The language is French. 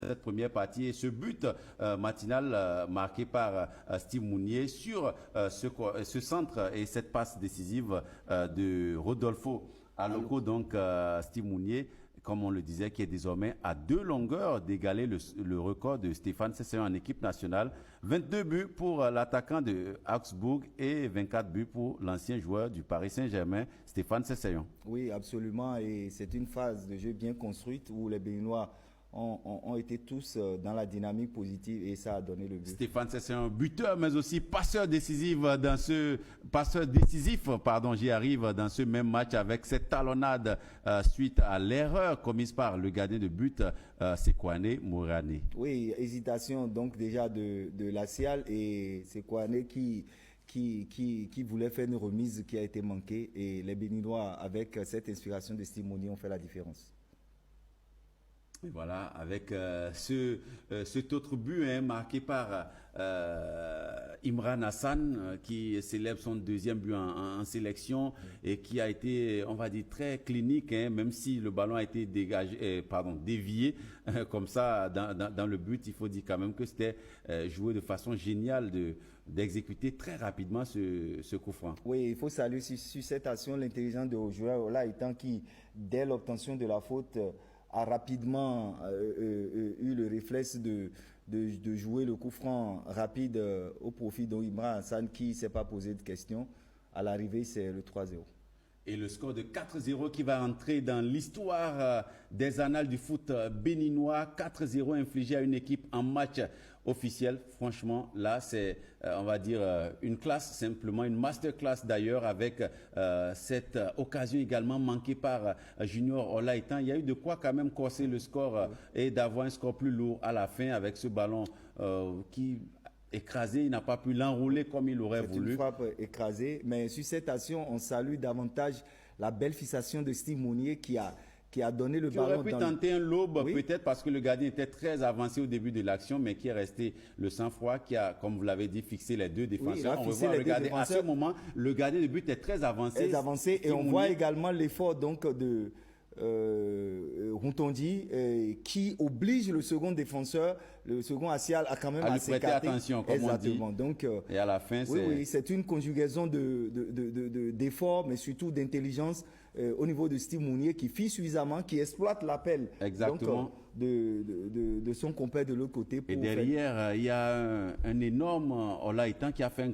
cette première partie et ce but matinal marqué par Steve Mounier sur ce centre et cette passe décisive de Rodolfo Aloko, donc Steve Mounier, comme on le disait, qui est désormais à 2 longueurs d'égaler le record de Stéphane Sessegnon en équipe nationale. 22 buts pour l'attaquant de Augsbourg et 24 buts pour l'ancien joueur du Paris Saint-Germain, Stéphane Sessegnon. Oui, absolument. Et c'est une phase de jeu bien construite où les Béninois ont été tous dans la dynamique positive et ça a donné le but. Stéphane Sessegnon, buteur, mais aussi passeur décisif j'y arrive, dans ce même match avec cette talonnade suite à l'erreur commise par le gardien de but, Sekwane Mourane. Oui, hésitation donc déjà de Lacial et Sekwane qui voulait faire une remise qui a été manquée et les Béninois, avec cette inspiration de Steve Mounier, ont fait la différence. Et voilà, avec cet autre but marqué par Imran Hassan, qui célèbre son deuxième but en sélection et qui a été, on va dire, très clinique, même si le ballon a été dévié comme ça dans le but. Il faut dire quand même que c'était joué de façon géniale d'exécuter très rapidement ce coup franc. Oui, il faut saluer sur cette action l'intelligence de joueur Ola Itan qui, dès l'obtention de la faute, a rapidement eu le réflexe de jouer le coup franc rapide au profit d'Imran Hassan qui ne s'est pas posé de questions. À l'arrivée, c'est le 3-0. Et le score de 4-0 qui va entrer dans l'histoire des annales du foot béninois. 4-0 infligé à une équipe en match officiel. Franchement, là, c'est, on va dire, une classe, simplement une masterclass d'ailleurs, avec cette occasion également manquée par Junior Olaitan. Il y a eu de quoi quand même corser le score et d'avoir un score plus lourd à la fin avec ce ballon qui... écrasé, il n'a pas pu l'enrouler comme il aurait voulu. C'est une frappe écrasée, mais sur cette action, on salue davantage la belle fixation de Steve Mounier qui a donné le ballon. Tu aurais pu tenter un lobe, peut-être parce que le gardien était très avancé au début de l'action, mais qui est resté le sang-froid, qui a, comme vous l'avez dit, fixé les deux défenseurs. Oui, on revoit à ce moment, le gardien de but est très avancé. Et on voit également l'effort donc de Rontondi qui oblige le second défenseur, le second Assial, à quand même à lui prêter attention, comme exactement. on dit. Donc, et à la fin, c'est une conjugaison d'efforts, mais surtout d'intelligence au niveau de Steve Mounier qui fit suffisamment, qui exploite l'appel de son compère de l'autre côté. Et derrière, il y a un énorme Olaitan qui a fait un